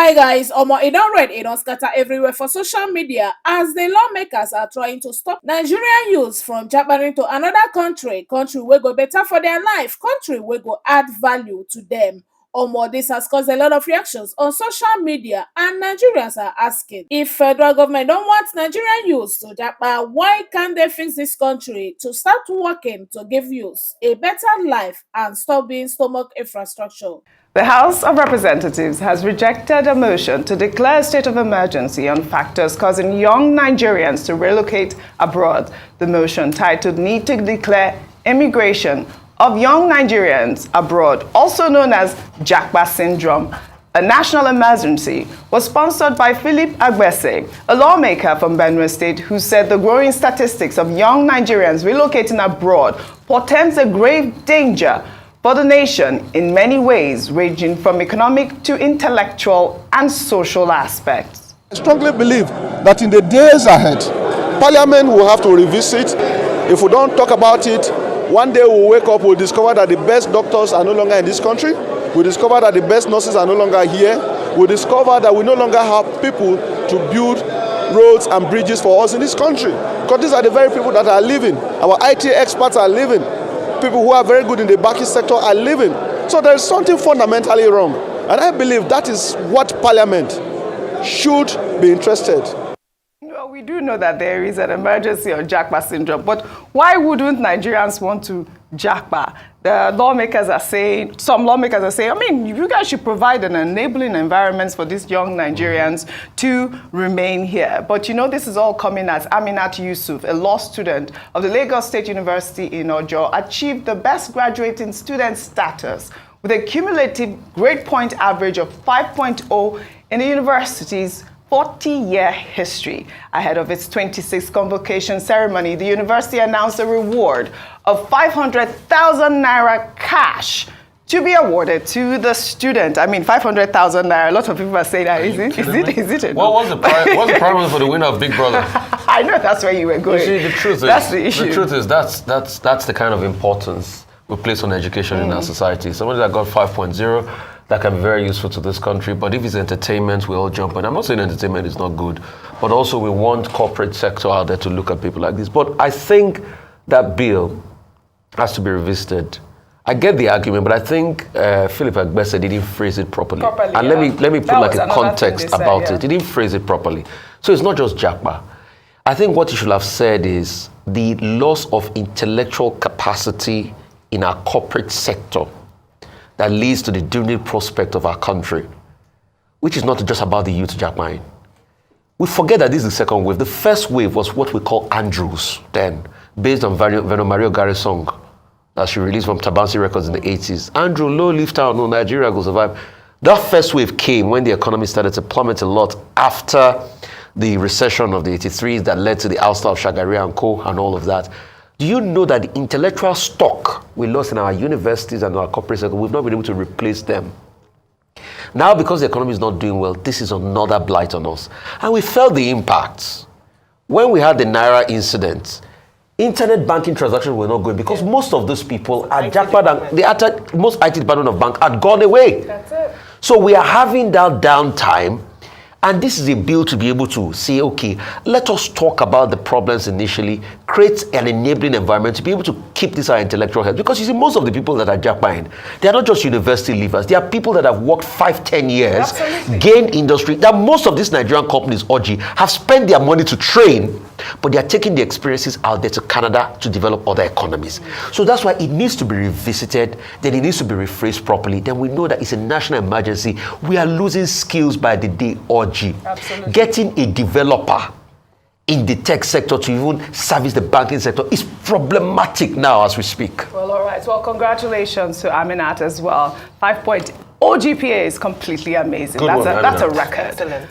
Hi guys, it don't red, it don't scatter everywhere for social media as the lawmakers are trying to stop Nigerian youths from Japering to another country wey go better for their life, country wey go add value to them. This has caused a lot of reactions on social media, and Nigerians are asking, if federal government don't want Nigerian youths to Japa, why can't they fix this country to start working to give youths a better life and stop being stomach infrastructure? The House of Representatives has rejected a motion to declare a state of emergency on factors causing young Nigerians to relocate abroad. The motion, titled Need to Declare Immigration of Young Nigerians Abroad, also known as Jakpa Syndrome, a national emergency, was sponsored by Philip Agbese, a lawmaker from Benue State, who said the growing statistics of young Nigerians relocating abroad portends a grave danger for the nation in many ways, ranging from economic to intellectual and social aspects. I strongly believe that in the days ahead, Parliament will have to revisit. If we don't talk about it, one day we'll wake up, we'll discover that the best doctors are no longer in this country. We'll discover that the best nurses are no longer here. We'll discover that we no longer have people to build roads and bridges for us in this country. Because these are the very people that are leaving. Our IT experts are leaving. People who are very good in the banking sector are leaving. So there is something fundamentally wrong. And I believe that is what Parliament should be interested. Well, we do know that there is an emergency on Jakpa syndrome, but why wouldn't Nigerians want to Jakpa? The lawmakers are saying, some lawmakers are saying, I mean, you guys should provide an enabling environment for these young Nigerians to remain here. But you know, this is all coming as Aminat Yusuf, a law student of the Lagos State University in Ojo, achieved the best graduating student status with a cumulative grade point average of 5.0 in the university's 40-year history. Ahead of its 26th convocation ceremony, the university announced a reward of 500,000 naira cash to be awarded to the student. I mean, 500,000 naira. A lot of people are saying that. Is it? Well, what's the prize for the winner of Big Brother? I know that's where you were going. You see, the truth that's the issue. The truth is that's the kind of importance we place on education in our society. Somebody that got 5.0, that can be very useful to this country. But if it's entertainment, we all jump on. I'm not saying entertainment is not good, but also we want corporate sector out there to look at people like this. But I think that bill has to be revisited. I get the argument, but I think Philip Agbese didn't phrase it properly. And let me put like a context about it. He didn't phrase it properly. So it's not just Jakpa. I think what he should have said is the loss of intellectual capacity in our corporate sector that leads to the doomed prospect of our country, which is not just about the youth Japering. We forget that this is the second wave. The first wave was what we call Andrews then, based on Veno Mario Gary's song that she released from Tabansi Records in the 80s. Andrew, low lift out, no Nigeria will survive. That first wave came when the economy started to plummet a lot after the recession of the 83s that led to the ouster of Shagari and Co. and all of that. Do you know that the intellectual stock we lost in our universities and our corporate sector, we've not been able to replace them? Now, because the economy is not doing well, this is another blight on us. And we felt the impacts. When we had the Naira incident, internet banking transactions were not going because most of those people at Jakpa, most IT department of bank had gone away. That's it. So we are having that downtime. And this is a bill to be able to say, okay, let us talk about the problems initially, create an enabling environment to be able to keep this our intellectual health. Because you see, most of the people that are Japering, they are not just university leavers. They are people that have worked 5-10 years, gained industry. That most of these Nigerian companies, OG, have spent their money to train, but they are taking the experiences out there to Canada to develop other economies. So that's why it needs to be revisited, then it needs to be rephrased properly. Then we know that it's a national emergency. We are losing skills by the day, OG. Absolutely. Getting a developer in the tech sector to even service the banking sector is problematic now as we speak. Well, all right. Well, congratulations to Aminat as well. 5.0 GPA is completely amazing. That's a record. Excellent.